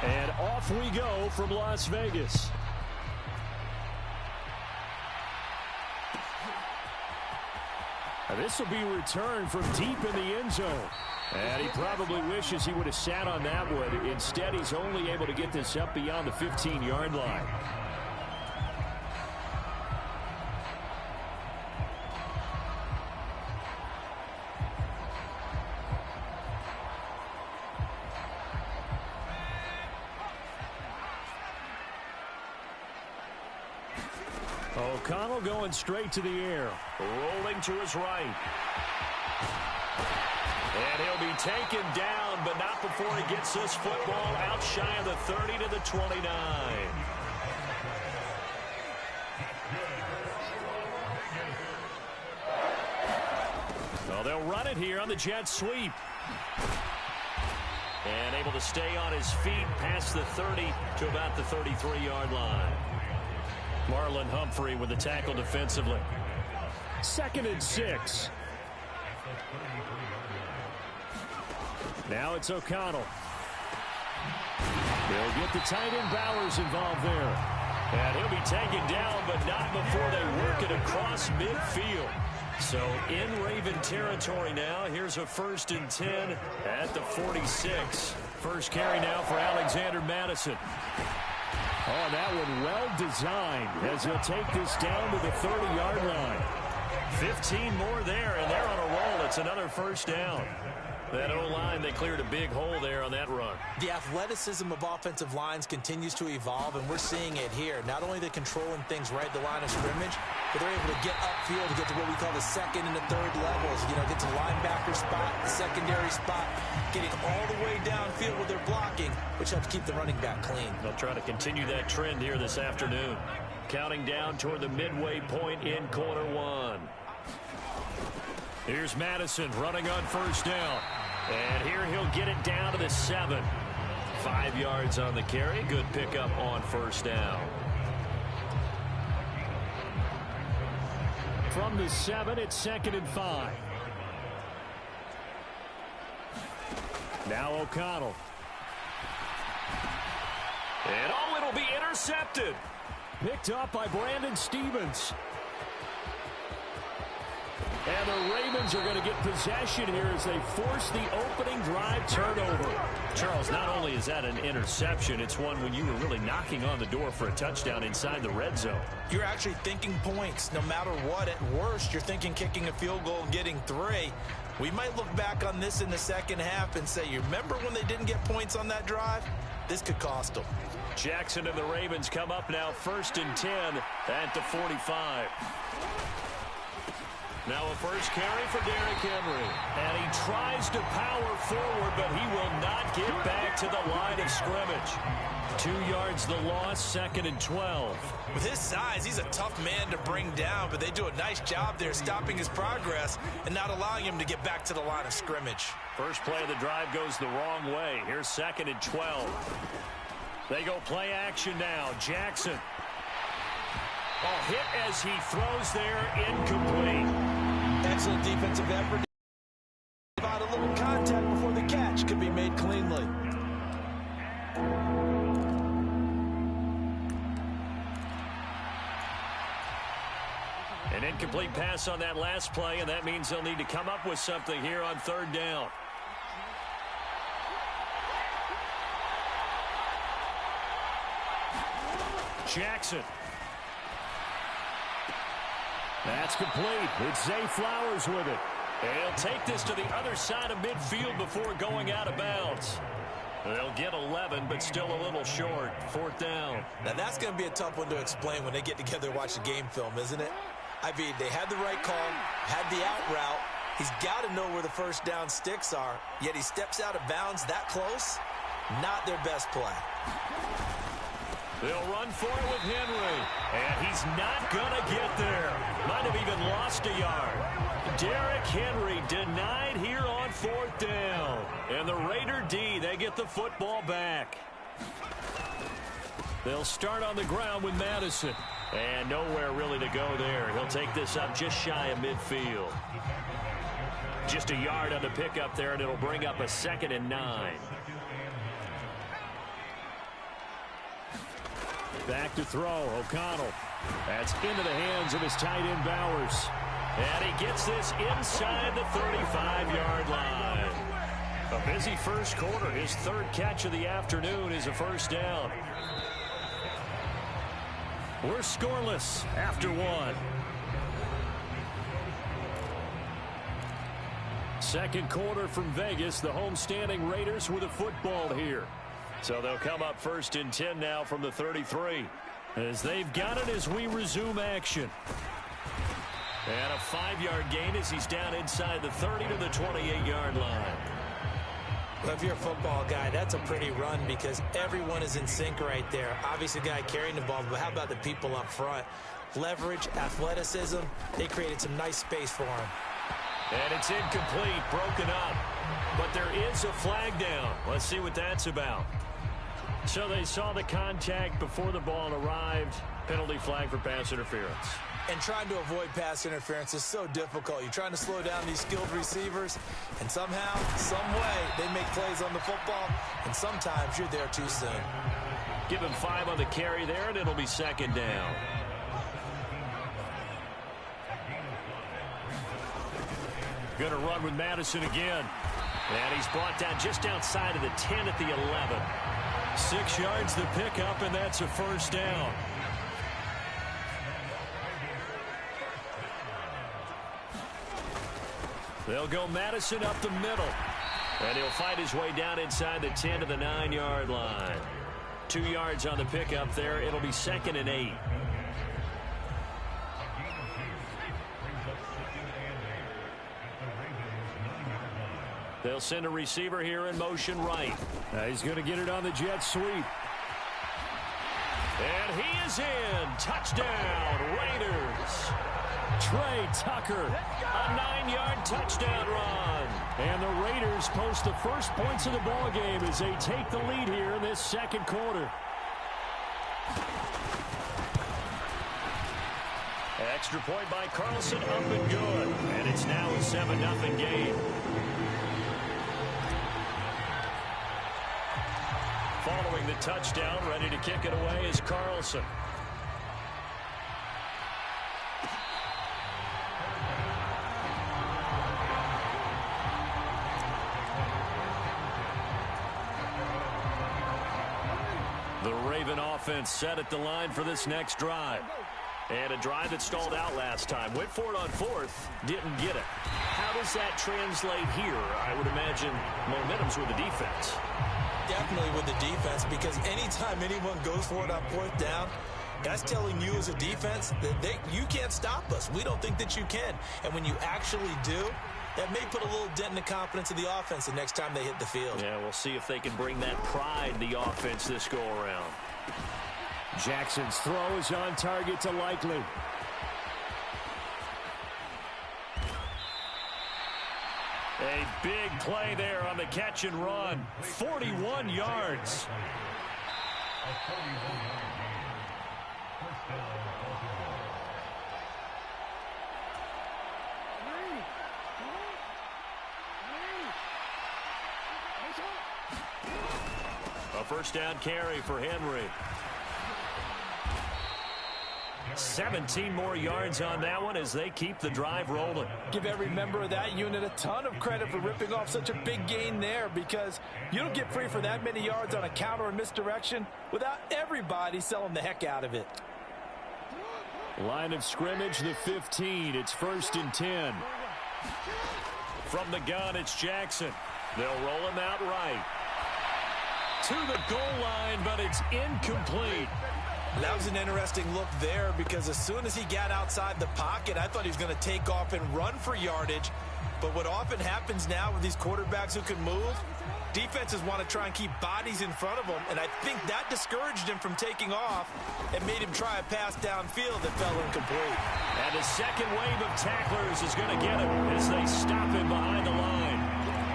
And off we go from Las Vegas. This will be returned from deep in the end zone. And he probably wishes he would have sat on that one. Instead, he's only able to get this up beyond the 15-yard line. O'Connell going straight to the air. Rolling to his right. And he'll be taken down, but not before he gets this football out shy of the 30 to the 29. Well, they'll run it here on the jet sweep. And able to stay on his feet past the 30 to about the 33-yard line. Marlon Humphrey with the tackle defensively. 2nd and 6. Now it's O'Connell. They'll get the tight end Bowers involved there. And he'll be taken down, but not before they work it across midfield. So in Raven territory now. Here's a 1st and 10 at the 46. First carry now for Alexander Madison. Oh, that one well designed as he'll take this down to the 30-yard line. 15 more there, and they're on a roll. It's another first down. That O-line, they cleared a big hole there on that run. The athleticism of offensive lines continues to evolve, and we're seeing it here. Not only are they controlling things right at the line of scrimmage, but they're able to get upfield to get to what we call the 2nd and the 3rd levels. You know, get to the linebacker spot, the secondary spot, getting all the way downfield with their blocking, which helps keep the running back clean. They'll try to continue that trend here this afternoon. Counting down toward the midway point in quarter one. Here's Madison running on first down. And here he'll get it down to the 7. 5 yards on the carry. Good pickup on first down. From the 7, it's 2nd and 5. Now O'Connell. And oh, it'll be intercepted. Picked up by Brandon Stevens. And the Ravens are going to get possession here as they force the opening drive turnover. Charles, not only is that an interception, it's one when you were really knocking on the door for a touchdown inside the red zone. You're actually thinking points. No matter what, at worst, you're thinking kicking a field goal and getting 3. We might look back on this in the second half and say, you remember when they didn't get points on that drive? This could cost them. Jackson and the Ravens come up now 1st and 10 at the 45. Now a first carry for Derrick Henry. And he tries to power forward, but he will not get back to the line of scrimmage. 2 yards the loss, 2nd and 12. With his size, he's a tough man to bring down, but they do a nice job there stopping his progress and not allowing him to get back to the line of scrimmage. First play of the drive goes the wrong way. Here's 2nd and 12. They go play action now. Jackson. Oh, hit as he throws there, incomplete. Excellent defensive effort. About a little contact before the catch could be made cleanly. An incomplete pass on that last play, and that means they'll need to come up with something here on 3rd down. Jackson. That's complete. It's Zay Flowers with it. And he'll take this to the other side of midfield before going out of bounds. They'll get 11, but still a little short. 4th down. Now that's going to be a tough one to explain when they get together and watch the game film, isn't it? I mean, they had the right call, had the out route. He's got to know where the first down sticks are, yet he steps out of bounds that close. Not their best play. They'll run for it with Henry. And he's not going to get there. Might have even lost a yard. Derrick Henry denied here on 4th down. And the Raider D, they get the football back. They'll start on the ground with Madison. And nowhere really to go there. He'll take this up just shy of midfield. Just a yard on the pickup there, and it'll bring up a 2nd and 9. Back to throw, O'Connell. That's into the hands of his tight end, Bowers. And he gets this inside the 35-yard line. A busy first quarter. His third catch of the afternoon is a first down. We're scoreless after one. Second quarter from Vegas. The homestanding Raiders with a football here. So they'll come up first and 10 now from the 33. As they've got it as we resume action. And a 5-yard gain as he's down inside the 30 to the 28-yard line. Well, if you're a football guy, that's a pretty run because everyone is in sync right there. Obviously, the guy carrying the ball, but how about the people up front? Leverage, athleticism, they created some nice space for him. And it's incomplete, broken up. But there is a flag down. Let's see what that's about. So they saw the contact before the ball arrived. Penalty flag for pass interference. And trying to avoid pass interference is so difficult. You're trying to slow down these skilled receivers, and somehow, some way, they make plays on the football, and sometimes you're there too soon. Give him 5 on the carry there, and it'll be second down. Going to run with Madison again. And he's brought down just outside of the 10 at the 11. 6 yards the pickup, and that's a first down. They'll go Madison up the middle. And he'll fight his way down inside the 10 to the 9-yard line. 2 yards on the pickup there. It'll be second and 8. They'll send a receiver here in motion right. He's going to get it on the jet sweep. And he is in. Touchdown, Raiders. Trey Tucker, a 9-yard touchdown run. And the Raiders post the first points of the ball game as they take the lead here in this second quarter. Extra point by Carlson, up and good. And it's now a 7-0 game. Following the touchdown, ready to kick it away is Carlson. The Raven offense set at the line for this next drive. And a drive that stalled out last time. Went for it on fourth, didn't get it. How does that translate here? I would imagine momentum's with the defense. Definitely with the defense, because anytime anyone goes for it on fourth down, that's telling you as a defense that you can't stop us. We don't think that you can. And when you actually do, that may put a little dent in the confidence of the offense the next time they hit the field. Yeah, we'll see if they can bring that pride, the offense, this go-around. Jackson's throw is on target to Likely. A big play there on the catch and run. 41 yards. A first down carry for Henry. 17 more yards on that one as they keep the drive rolling. Give every member of that unit a ton of credit for ripping off such a big gain there, because you don't get free for that many yards on a counter or misdirection without everybody selling the heck out of it. Line of scrimmage, the 15. It's first and 10. From the gun, it's Jackson. They'll roll him out right. To the goal line, but it's incomplete. That was an interesting look there, because as soon as he got outside the pocket, I thought he was going to take off and run for yardage. But what often happens now with these quarterbacks who can move, defenses want to try and keep bodies in front of them, and I think that discouraged him from taking off and made him try a pass downfield that fell incomplete. And the second wave of tacklers is going to get him as they stop him behind the line.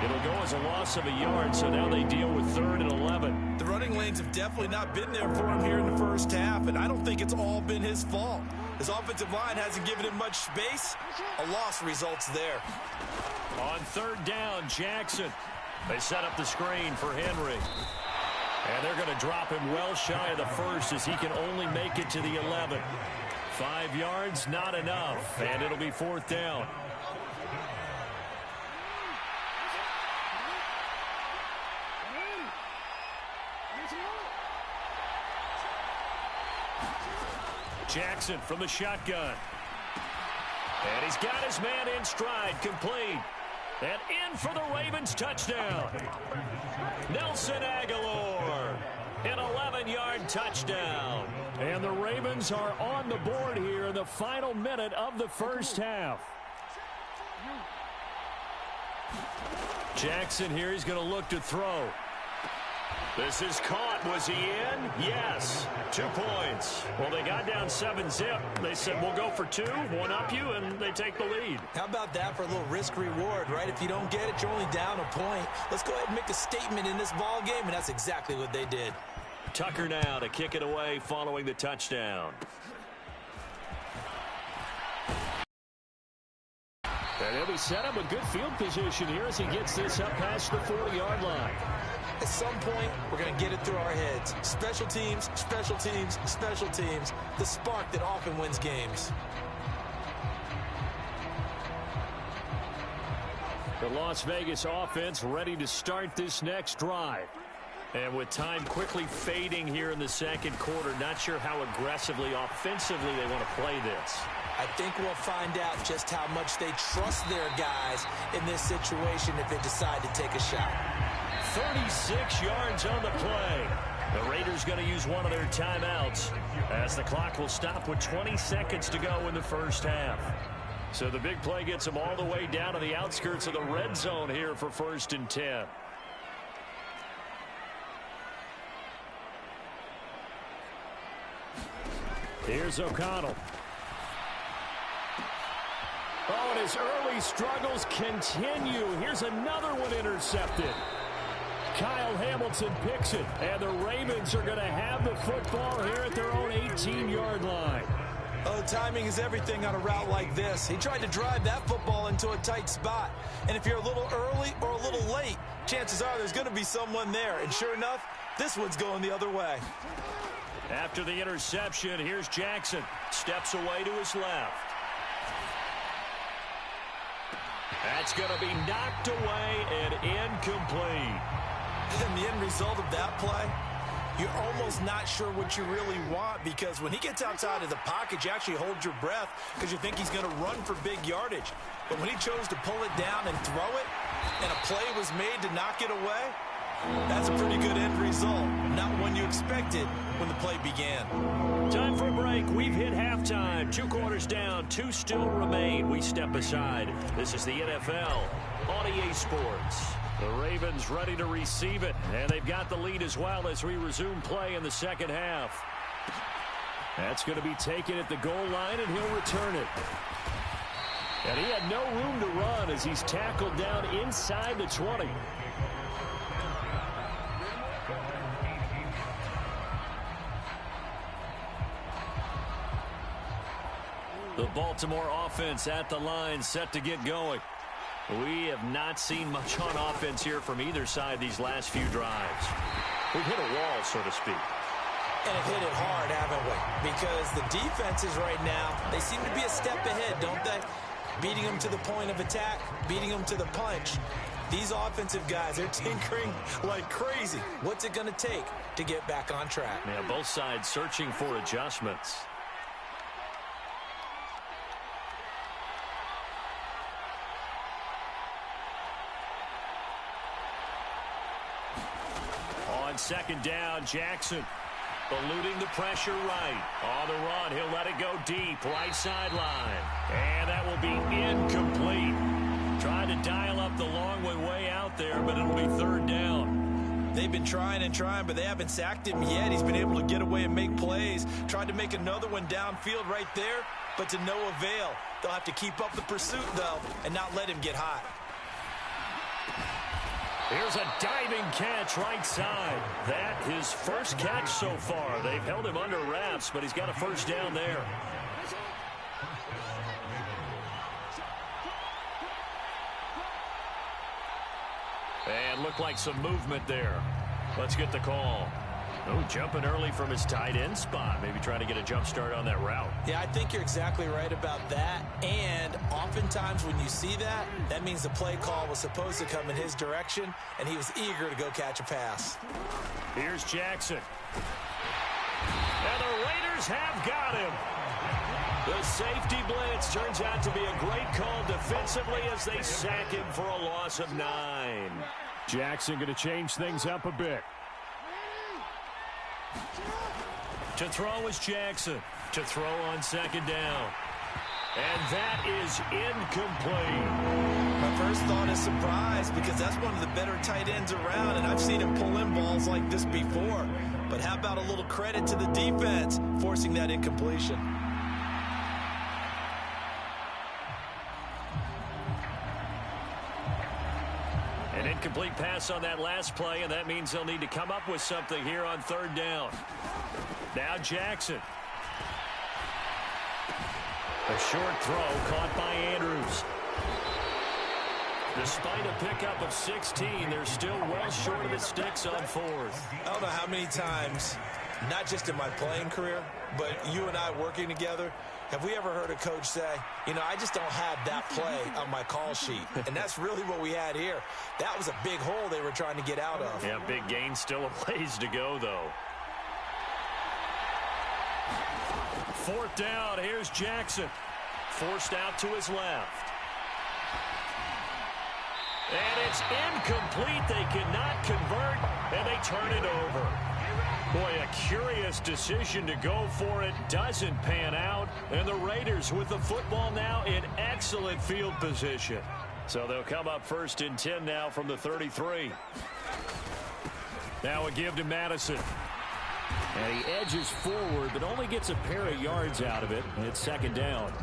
It'll go as a loss of a yard, so now they deal with 3rd and 11. The running lanes have definitely not been there for him here in the first half, and I don't think it's all been his fault. His offensive line hasn't given him much space. A loss results there. On 3rd down, Jackson. They set up the screen for Henry. And they're going to drop him well shy of the first as he can only make it to the 11. 5 yards, not enough, and it'll be 4th down. Jackson from the shotgun. And he's got his man in stride, complete. And in for the Ravens touchdown. Nelson Aguilar, an 11-yard touchdown. And the Ravens are on the board here in the final minute of the first half. Jackson here, he's going to look to throw. This is caught. Was he in? Yes. 2 points. Well, they got down 7-zip. They said, we'll go for 2, one up you, and they take the lead. How about that for a little risk-reward, right? If you don't get it, you're only down a point. Let's go ahead and make a statement in this ball game, and that's exactly what they did. Tucker now to kick it away following the touchdown. And he'll be set up a good field position here as he gets this up past the 40-yard line. At some point, we're going to get it through our heads. Special teams, special teams, special teams. The spark that often wins games. The Las Vegas offense ready to start this next drive. And with time quickly fading here in the second quarter, not sure how aggressively, offensively they want to play this. I think we'll find out just how much they trust their guys in this situation if they decide to take a shot. 36 yards on the play. The Raiders going to use one of their timeouts as the clock will stop with 20 seconds to go in the first half. So the big play gets them all the way down to the outskirts of the red zone here for 1st and 10. Here's O'Connell. Oh, and his early struggles continue. Here's another one intercepted. Kyle Hamilton picks it, and the Ravens are going to have the football here at their own 18-yard line. Oh, timing is everything on a route like this. He tried to drive that football into a tight spot. And if you're a little early or a little late, chances are there's going to be someone there. And sure enough, this one's going the other way. After the interception, here's Jackson. Steps away to his left. That's going to be knocked away and incomplete. And the end result of that play, you're almost not sure what you really want, because when he gets outside of the pocket, you actually hold your breath because you think he's going to run for big yardage. But when he chose to pull it down and throw it, and a play was made to knock it away, that's a pretty good end result. Not one you expected when the play began. Time for a break. We've hit halftime. 2 quarters down, 2 still remain. We step aside. This is the NFL on EA Sports. The Ravens ready to receive it, and they've got the lead as well as we resume play in the second half. That's going to be taken at the goal line, and he'll return it. And he had no room to run as he's tackled down inside the 20. The Baltimore offense at the line, set to get going. We have not seen much on offense here from either side these last few drives. We've hit a wall, so to speak. And have hit it hard, haven't we? Because the defenses right now, they seem to be a step ahead, don't they? Beating them to the point of attack, beating them to the punch. These offensive guys, they're tinkering like crazy. What's it going to take to get back on track? Yeah, both sides searching for adjustments. On second down, Jackson eluding the pressure right. On the run, he'll let it go deep, right sideline. And that will be incomplete. Trying to dial up the long way out there, but it'll be 3rd down. They've been trying and trying, but they haven't sacked him yet. He's been able to get away and make plays. Tried to make another one downfield right there, but to no avail. They'll have to keep up the pursuit, though, and not let him get hot. Here's a diving catch right side. That his first catch so far. They've held him under wraps, but he's got a first down there. And looked like some movement there. Let's get the call. Oh, jumping early from his tight end spot. Maybe trying to get a jump start on that route. Yeah, I think you're exactly right about that. And oftentimes when you see that, that means the play call was supposed to come in his direction, and he was eager to go catch a pass. Here's Jackson. And the Raiders have got him. The safety blitz turns out to be a great call defensively as they sack him for a loss of 9. Jackson going to change things up a bit. To throw is Jackson. To throw on second down. And that is incomplete. My first thought is surprise because that's one of the better tight ends around, and I've seen him pull in balls like this before. But how about a little credit to the defense forcing that incompletion? An incomplete pass on that last play, and that means they'll need to come up with something here on third down. Now Jackson. A short throw caught by Andrews. Despite a pickup of 16, they're still well short of the sticks on fourth. I don't know how many times, not just in my playing career, but you and I working together, have we ever heard a coach say, you know, I just don't have that play on my call sheet. And that's really what we had here. That was a big hole they were trying to get out of. Yeah, big gain, still a ways to go, though. Fourth down, here's Jackson. Forced out to his left. And it's incomplete. They cannot convert, and they turn it over. Boy, a curious decision to go for it. Doesn't pan out. And the Raiders with the football now in excellent field position. So they'll come up first and 10 now from the 33. Now a give to Madison. And he edges forward, but only gets a pair of yards out of it. And it's second down.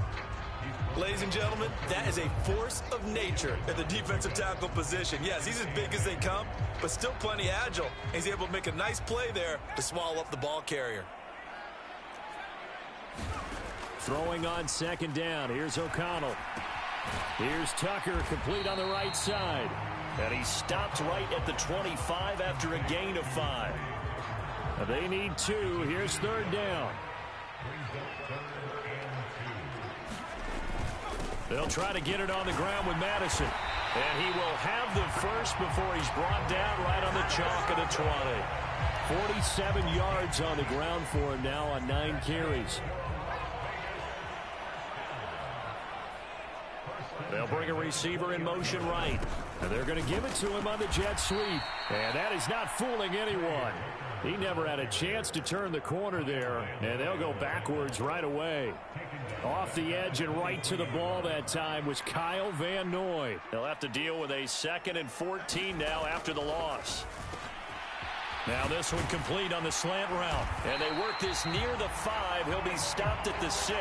Ladies and gentlemen, that is a force of nature at the defensive tackle position. Yes, he's as big as they come, but still plenty agile. He's able to make a nice play there to swallow up the ball carrier. Throwing on second down. Here's O'Connell. Here's Tucker, complete on the right side. And he stopped right at the 25 after a gain of 5. They need 2. Here's third down. They'll try to get it on the ground with Madison. And he will have the first before he's brought down right on the chalk of the 20. 47 yards on the ground for him now on 9 carries. They'll bring a receiver in motion right. And they're going to give it to him on the jet sweep. And that is not fooling anyone. He never had a chance to turn the corner there. And they'll go backwards right away. Off the edge and right to the ball that time was Kyle Van Noy. They'll have to deal with a 2nd and 14 now after the loss. Now this one complete on the slant route. And they work this near the 5. He'll be stopped at the 6.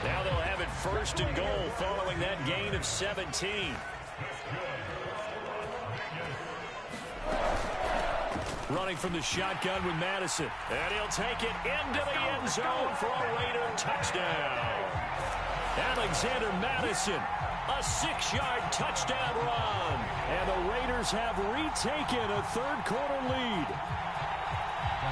Now they'll have it first and goal following that gain of 17. Running from the shotgun with Madison. And he'll take it into the end zone for a Raider touchdown. Alexander Madison, a 6-yard touchdown run. And the Raiders have retaken a third-quarter lead.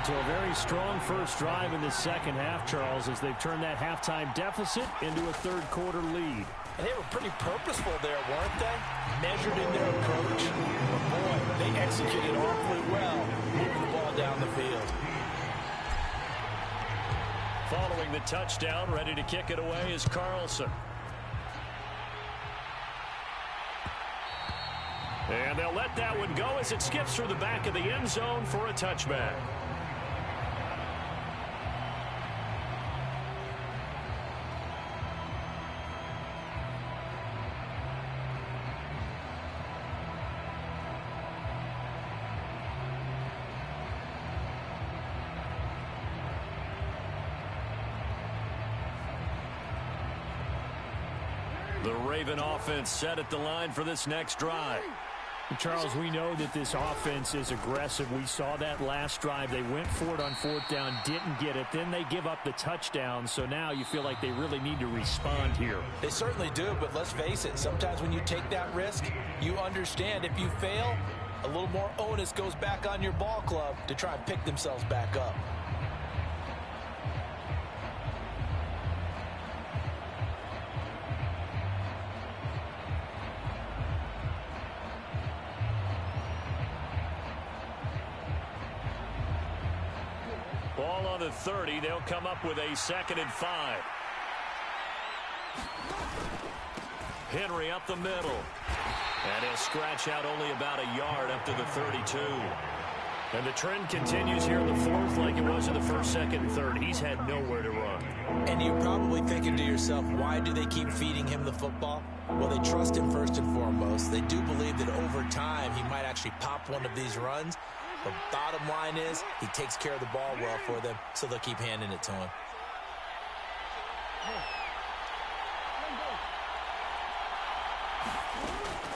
So a very strong first drive in the second half, Charles, as they've turned that halftime deficit into a third-quarter lead. And they were pretty purposeful there, weren't they? Measured in their approach. But boy, they executed awfully well, moving the ball down the field. Following the touchdown, ready to kick it away is Carlson. And they'll let that one go as it skips through the back of the end zone for a touchback. The Raven offense set at the line for this next drive. Charles, we know that this offense is aggressive. We saw that last drive. They went for it on fourth down, didn't get it. Then they give up the touchdown. So now you feel like they really need to respond here. They certainly do, but let's face it. Sometimes when you take that risk, you understand if you fail, A little more onus goes back on your ball club to try and pick themselves back up. Ball on the 30. They'll come up with a 2nd and 5. Henry up the middle. And he'll scratch out only about a yard up to the 32. And the trend continues here in the 4th like it was in the 1st, 2nd, and 3rd. He's had nowhere to run. And you're probably thinking to yourself, why do they keep feeding him the football? Well, they trust him first and foremost. They do believe that over time he might actually pop one of these runs. The bottom line is he takes care of the ball well for them, so they'll keep handing it to him.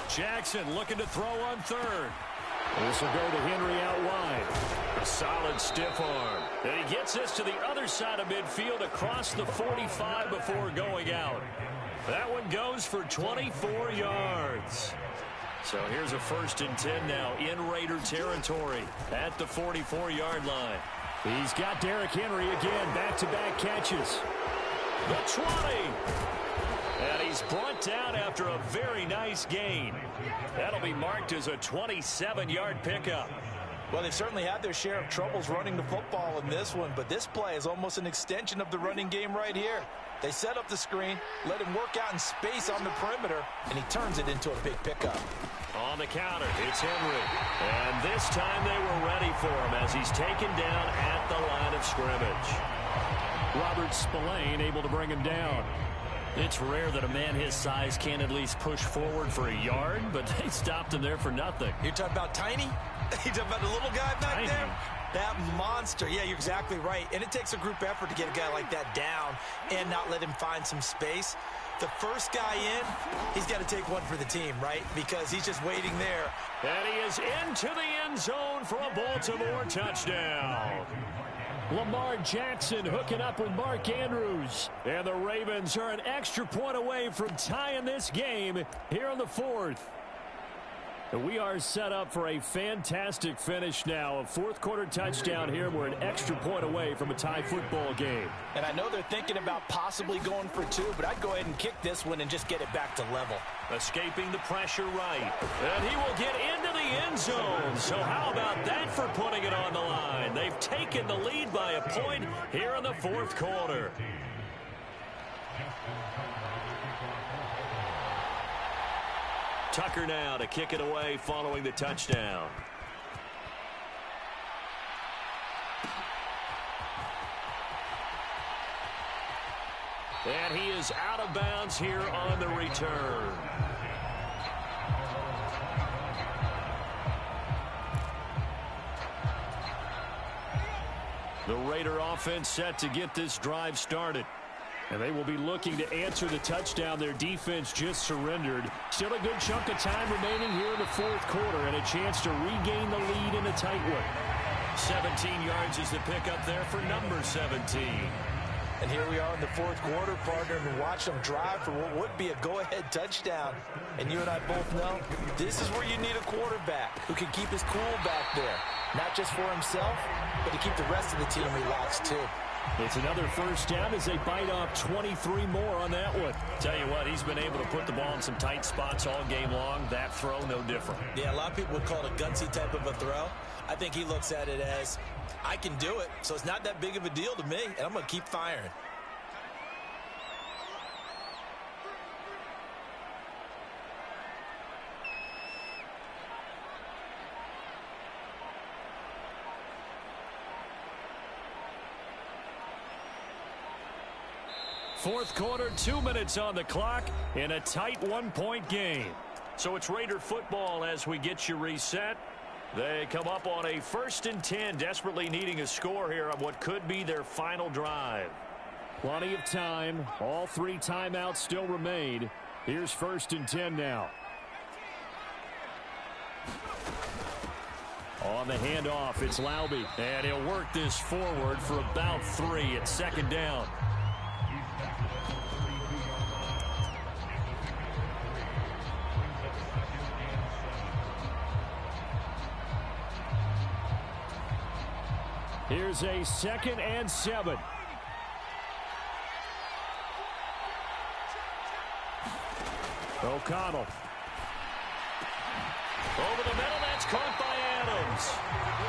Jackson looking to throw on 3rd. This will go to Henry out wide. A solid stiff arm. And he gets this to the other side of midfield across the 45 before going out. That one goes for 24 yards. So here's a 1st and 10 now in Raider territory at the 44-yard line. He's got Derrick Henry again. Back-to-back catches. The 20. And he's brought down after a very nice gain. That'll be marked as a 27-yard pickup. Well, they've certainly had their share of troubles running the football in this one, but this play is almost an extension of the running game right here. They set up the screen, let him work out in space on the perimeter, and he turns it into a big pickup. On the counter, it's Henry. And this time they were ready for him as he's taken down at the line of scrimmage. Robert Spillane able to bring him down. It's rare that a man his size can at least push forward for a yard, but they stopped him there for nothing. You're talking about Tiny? You're talking about the little guy back Tiny. there? That monster. Yeah, you're exactly right. And it takes a group effort to get a guy like that down and not let him find some space. The first guy in, he's got to take one for the team, right? Because he's just waiting there. And he is into the end zone for a Baltimore touchdown. Lamar Jackson hooking up with Mark Andrews. And the Ravens are an extra point away from tying this game here in the 4th. We are set up for a fantastic finish now. A 4th quarter touchdown here. We're an extra point away from a tie football game. And I know they're thinking about possibly going for 2, but I'd go ahead and kick this one and just get it back to level. Escaping the pressure right. And he will get into the end zone. So how about that for putting it on the line? They've taken the lead by a point here in the 4th quarter. Tucker now to kick it away following the touchdown. And he is out of bounds here on the return. The Raider offense set to get this drive started. And they will be looking to answer the touchdown their defense just surrendered. Still a good chunk of time remaining here in the 4th quarter and a chance to regain the lead in a tight one. 17 yards is the pickup there for number 17. And here we are in the 4th quarter, partner, and watch them drive for what would be a go-ahead touchdown. And you and I both know this is where you need a quarterback who can keep his cool back there. Not just for himself, but to keep the rest of the team relaxed too. It's another first down as they bite off 23 more on that one. Tell you what, he's been able to put the ball in some tight spots all game long. That throw, no different. Yeah, a lot of people would call it a gutsy type of a throw. I think he looks at it as, I can do it, so it's not that big of a deal to me, and I'm going to keep firing. Fourth quarter, 2 minutes on the clock in a tight 1-point game. So it's Raider football as we get you reset. They come up on a 1st and 10, desperately needing a score here on what could be their final drive. Plenty of time. All 3 timeouts still remain. Here's 1st and 10 now. On the handoff, it's Laube. And he'll work this forward for about 3 at 2nd down. Here's a 2nd and 7. O'Connell. Over the middle, that's caught by Adams.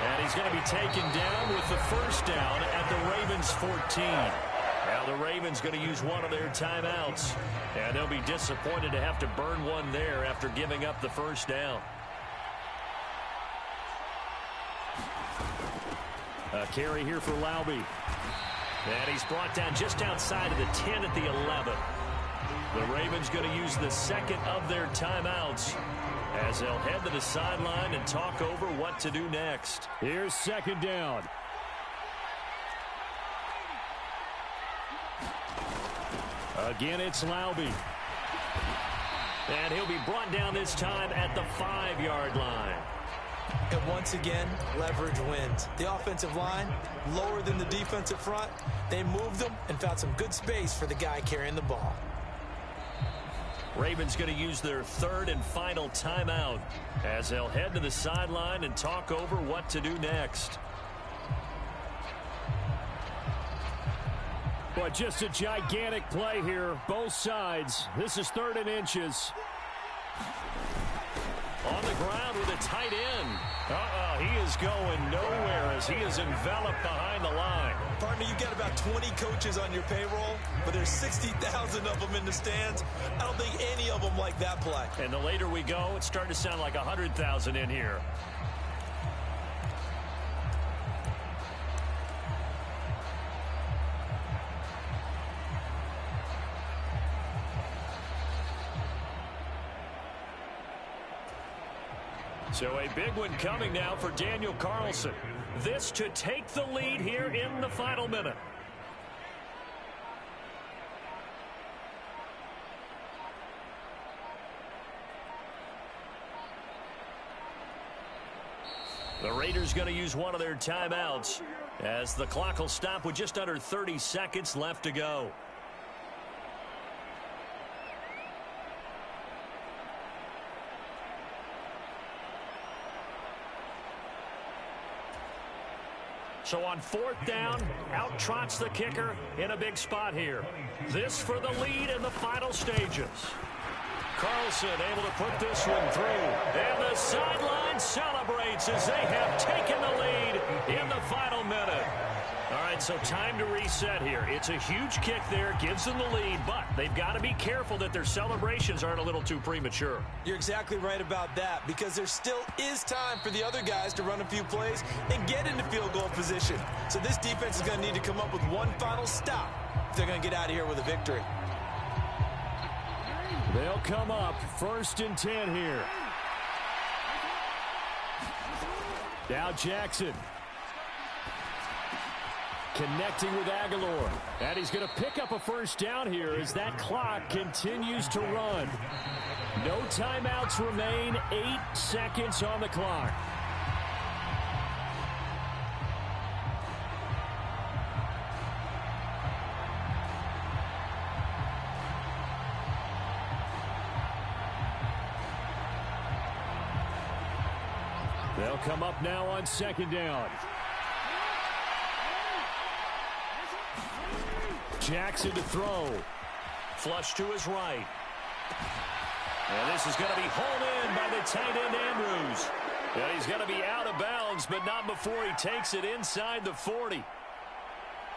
And he's going to be taken down with the first down at the Ravens 14. Now the Ravens going to use one of their timeouts. And they'll be disappointed to have to burn one there after giving up the first down. A carry here for Laube. And he's brought down just outside of the 10 at the 11. The Ravens going to use the second of their timeouts as they'll head to the sideline and talk over what to do next. Here's 2nd down. Again, it's Laube. And he'll be brought down this time at the 5-yard line. And once again, leverage wins. The offensive line, lower than the defensive front. They moved them and found some good space for the guy carrying the ball. Ravens going to use their 3rd and final timeout as they'll head to the sideline and talk over what to do next. But just a gigantic play here, both sides. This is 3rd and inches. On the ground with a tight end. He is going nowhere as he is enveloped behind the line. Partner, you've got about 20 coaches on your payroll, but there's 60,000 of them in the stands. I don't think any of them like that play. And the later we go, it's starting to sound like 100,000 in here. So a big one coming now for Daniel Carlson. This to take the lead here in the final minute. The Raiders going to use one of their timeouts as the clock will stop with just under 30 seconds left to go. So on 4th down, out trots the kicker in a big spot here. This for the lead in the final stages. Carlson able to put this one through. And the sideline celebrates as they have taken the lead in the final minute. All right, so time to reset here. It's a huge kick there, gives them the lead, but they've got to be careful that their celebrations aren't a little too premature. You're exactly right about that, because there still is time for the other guys to run a few plays and get into field goal position. So this defense is going to need to come up with one final stop if they're going to get out of here with a victory. They'll come up 1st and 10 here. Now Jackson. Connecting with Aguilar. And he's going to pick up a first down here as that clock continues to run. No timeouts remain. 8 seconds on the clock. They'll come up now on 2nd down. Jackson to throw. Flush to his right. And this is going to be hauled in by the tight end Andrews. And he's going to be out of bounds, but not before he takes it inside the 40.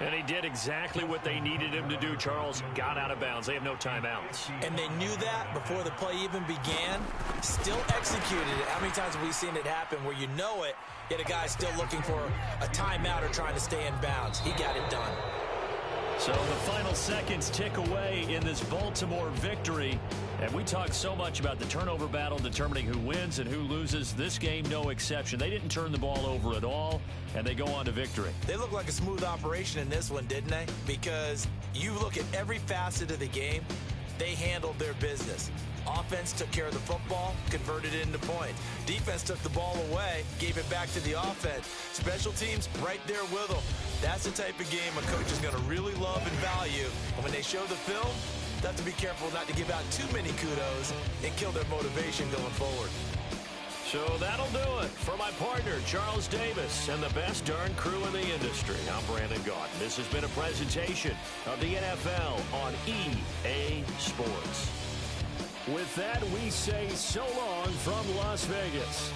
And he did exactly what they needed him to do, Charles. Got out of bounds. They have no timeouts. And they knew that before the play even began. Still executed it. How many times have we seen it happen where you know it, yet a guy's still looking for a timeout or trying to stay in bounds? He got it done. So the final seconds tick away in this Baltimore victory. And we talk so much about the turnover battle determining who wins and who loses. This game, no exception. They didn't turn the ball over at all, and they go on to victory. They look like a smooth operation in this one, didn't they? Because you look at every facet of the game, they handled their business. Offense took care of the football, converted it into points. Defense took the ball away, gave it back to the offense. Special teams right there with them. That's the type of game a coach is going to really love and value. And when they show the film, they have to be careful not to give out too many kudos and kill their motivation going forward. So that'll do it. For my partner, Charles Davis, and the best darn crew in the industry, I'm Brandon Gaudin. This has been a presentation of the NFL on EA Sports. With that, we say so long from Las Vegas.